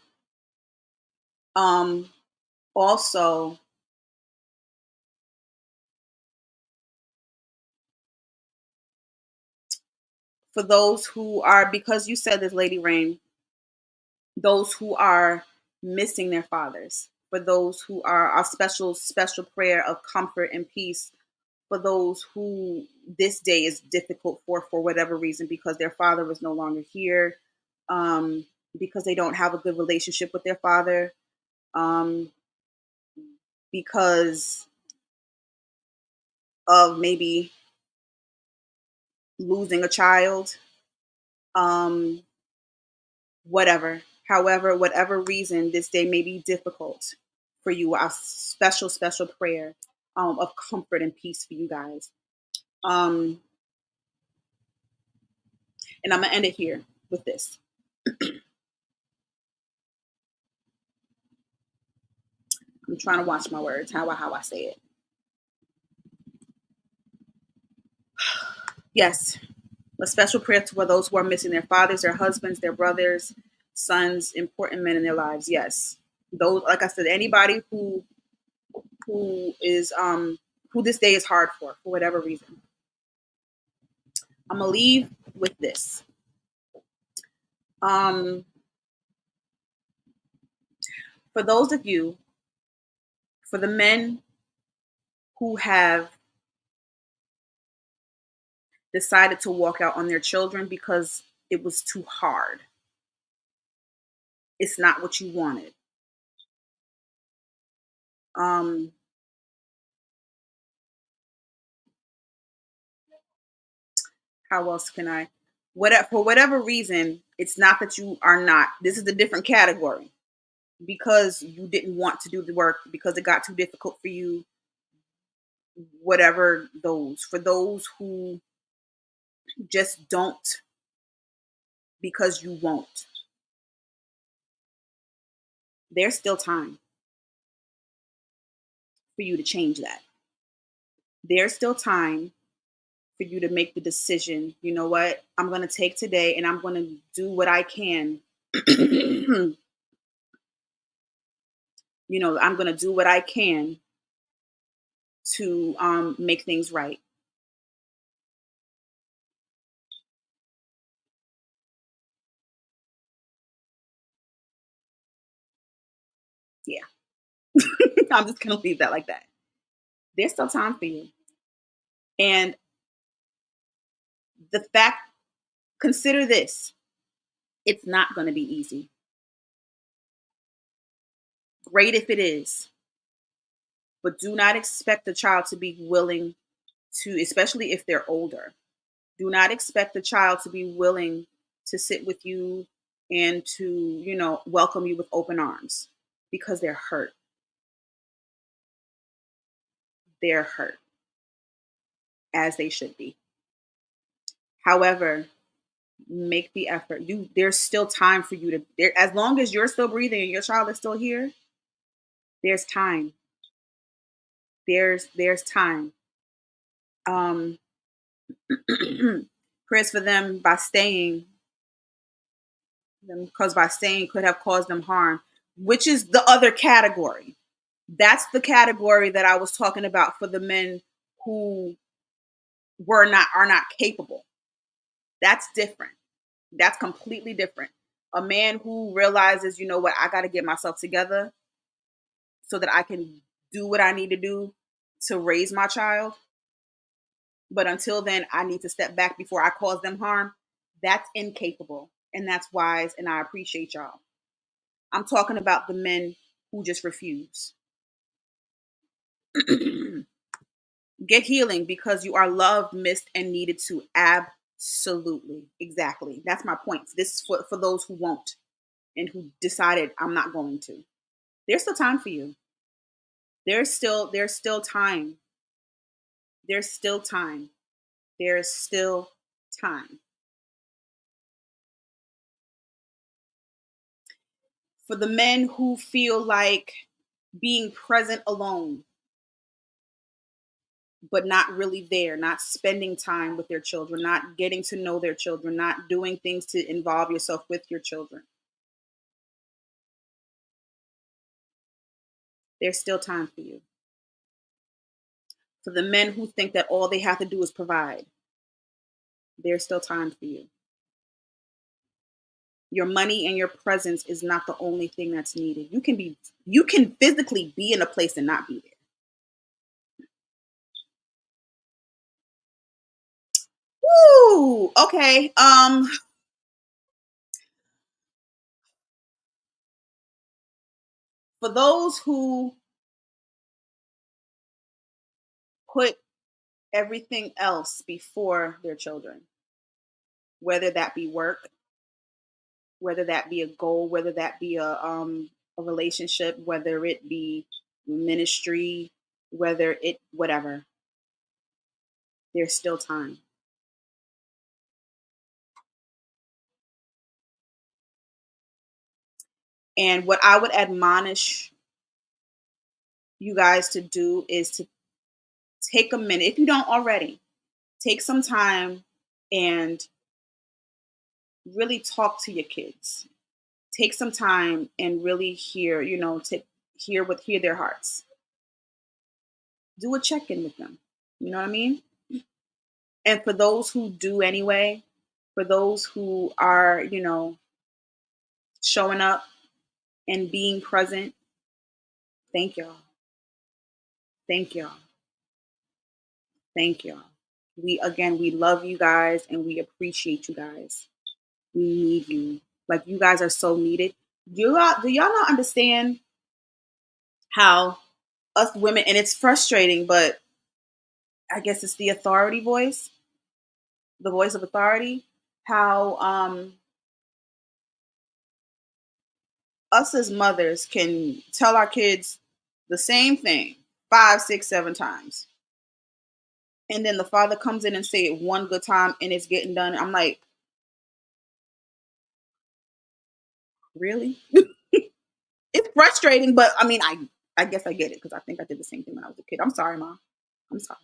Also, for those who are, because you said this, Lady Rain, those who are missing their fathers, for those who are our special prayer of comfort and peace, for those who this day is difficult for whatever reason, because their father was no longer here, because they don't have a good relationship with their father, because of maybe losing a child, whatever reason this day may be difficult for you, our special prayer of comfort and peace for you guys. And I'm gonna end it here with this. I'm trying to watch my words, how I say it. Yes, a special prayer to those who are missing their fathers, their husbands, their brothers, sons, important men in their lives. Yes, those, like I said, anybody who is who this day is hard for whatever reason. I'm gonna leave with this. For those of you, for the men who have decided to walk out on their children because it was too hard, it's not what you wanted. How else can I? For whatever reason, it's not that you are not. This is a different category because you didn't want to do the work, because it got too difficult for you. Whatever those, for those who just don't because you won't, there's still time for you to change that. There's still time for you to make the decision. You know what? I'm going to take today and I'm going to do what I can. I'm going to do what I can to make things right. Yeah. I'm just going to leave that like that. There's still time for you. And consider this, it's not going to be easy. Great if it is, but do not expect the child to be willing to, especially if they're older, do not expect the child to be willing to sit with you and to, welcome you with open arms, because they're hurt. They're hurt, as they should be. However, make the effort. There's still time for you to, as long as you're still breathing and your child is still here, there's time. There's time. Prayers for them by staying, because by staying could have caused them harm, which is the other category. That's the category that I was talking about for the men who are not capable. That's different. That's completely different. A man who realizes, you know what, I got to get myself together so that I can do what I need to do to raise my child. But until then, I need to step back before I cause them harm. That's incapable. And that's wise. And I appreciate y'all. I'm talking about the men who just refuse. Get healing because you are loved, missed, and needed to. Absolutely. Exactly. That's my point. This is for those who won't and who decided I'm not going to. There's still time for you. There's still time. There's still time. There's still time. For the men who feel like being present alone, but not really there, not spending time with their children, not getting to know their children, not doing things to involve yourself with your children. There's still time for you. For the men who think that all they have to do is provide, there's still time for you. Your money and your presence is not the only thing that's needed. You can physically be in a place and not be there. Woo! Okay. For those who put everything else before their children, whether that be work, whether that be a goal, whether that be a relationship, whether it be ministry, whether it whatever, there's still time. And what I would admonish you guys to do is to take a minute, if you don't already, take some time and really talk to your kids. Take some time and really hear, to hear their hearts. Do a check-in with them. You know what I mean? And for those who do anyway, for those who are, showing up and being present, thank y'all. Thank y'all. Thank y'all. We love you guys and we appreciate you guys. We need you. Like, you guys are so needed. Do y'all not understand how us women, and it's frustrating, but I guess it's the authority voice, the voice of authority, how us as mothers can tell our kids the same thing 5, 6, 7 times. And then the father comes in and say it one good time and it's getting done. I'm like, really? It's frustrating, but I mean, I guess I get it because I think I did the same thing when I was a kid. I'm sorry, Mom. I'm sorry.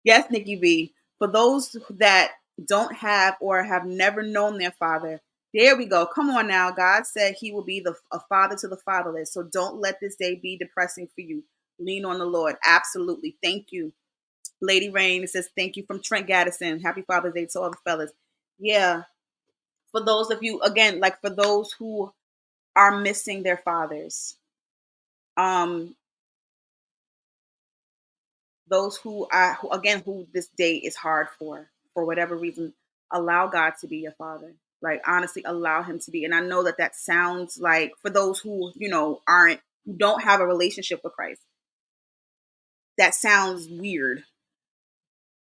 Yes, Nikki B. For those that don't have or have never known their father, there we go. Come on now. God said he will be a father to the fatherless. So don't let this day be depressing for you. Lean on the Lord. Absolutely. Thank you. Lady Rain says, thank you from Trent Gaddison. Happy Father's Day to all the fellas. Yeah. For those of you, again, like for those who are missing their fathers, those who this day is hard for whatever reason, allow God to be your father. Like, honestly, allow him to be. And I know that sounds like, for those who, who don't have a relationship with Christ, that sounds weird,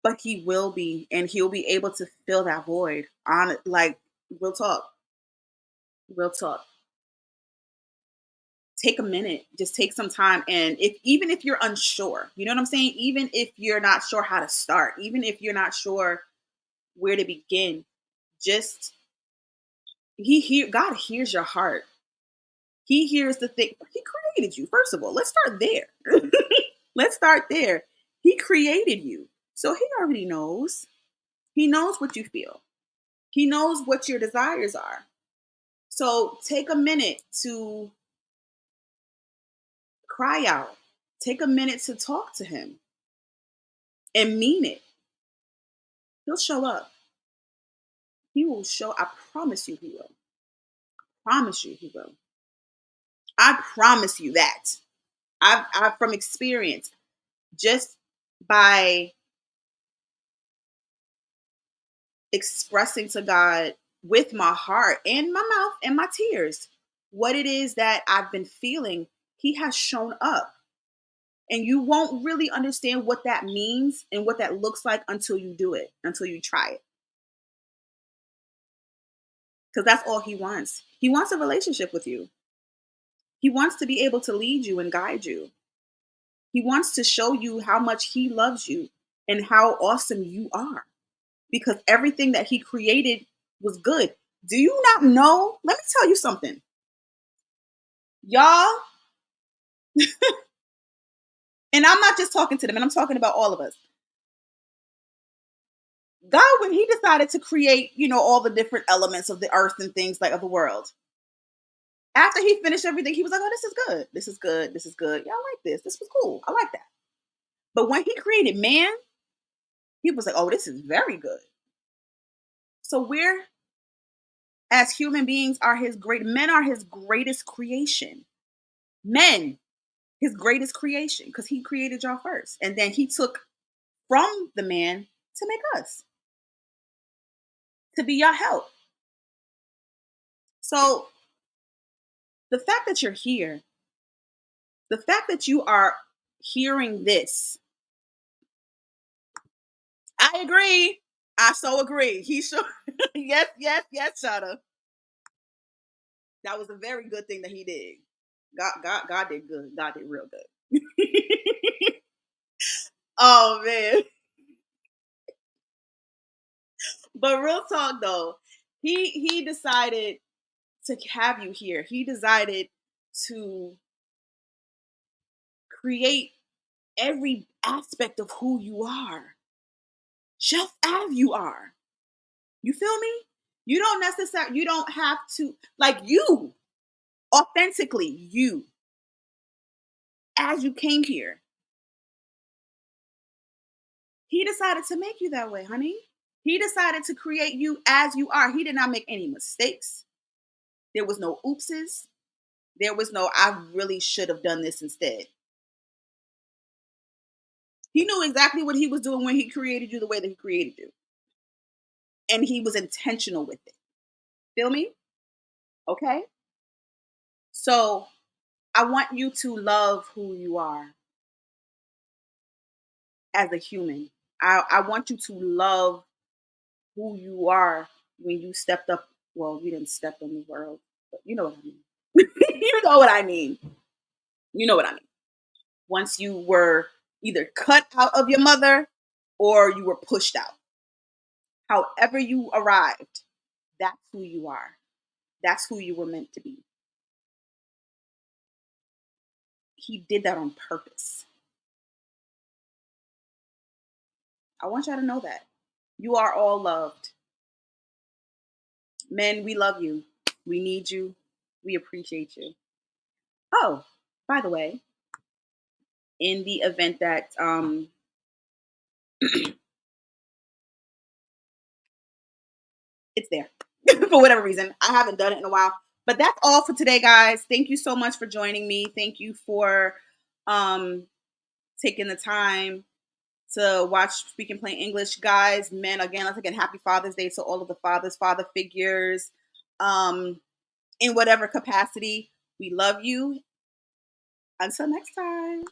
but he will be, and he'll be able to fill that void on it. Like, real talk. Take a minute, just take some time. And even if you're unsure, you know what I'm saying? Even if you're not sure how to start, even if you're not sure where to begin, just God hears your heart. He hears the thing. He created you. First of all, let's start there. Let's start there. He created you. So he already knows. He knows what you feel. He knows what your desires are. So take a minute to cry out. Take a minute to talk to him and mean it. He'll show up. He will show. I promise you he will. Promise you he will. I promise you that. I've from experience, just by expressing to God with my heart and my mouth and my tears what it is that I've been feeling, he has shown up. And you won't really understand what that means and what that looks like until you do it, until you try it. Because that's all he wants. He wants a relationship with you. He wants to be able to lead you and guide you. He wants to show you how much he loves you and how awesome you are. Because everything that he created was good. Do you not know? Let me tell you something. Y'all, and I'm not just talking to them, and I'm talking about all of us. God, when he decided to create, all the different elements of the earth and things like of the world, after he finished everything, he was like, oh, this is good. This is good. This is good. Yeah, I like this. This was cool. I like that. But when he created man, he was like, oh, this is very good. So we're, as human beings, men are his greatest creation. Men, his greatest creation, because he created y'all first. And then he took from the man to make us, to be your help. So the fact that you're here, the fact that you are hearing this, I agree. I so agree. He should. Yes, Shada. That was a very good thing that he did. God did good. God did real good. Oh man. But real talk though, he decided to have you here. He decided to create every aspect of who you are, just as you are. You feel me? You don't have to, like, you, authentically, you, as you came here. He decided to make you that way, honey. He decided to create you as you are. He did not make any mistakes. There was no oopses. There was no, I really should have done this instead. He knew exactly what he was doing when he created you the way that he created you. And he was intentional with it. Feel me? Okay? So I want you to love who you are as a human. I want you to love who you are when you stepped up. Well, you didn't step in the world, but you know what I mean. You know what I mean. You know what I mean. Once you were either cut out of your mother or you were pushed out. However you arrived, that's who you are. That's who you were meant to be. He did that on purpose. I want y'all to know that. You are all loved. Men, we love you. We need you. We appreciate you. Oh, by the way, in the event that it's there for whatever reason, I haven't done it in a while. But that's all for today, guys. Thank you so much for joining me. Thank you for taking the time to watch Speaking Plain English. Guys, men, again, let's again, happy Father's Day to all of the fathers, father figures, in whatever capacity. We love you. Until next time.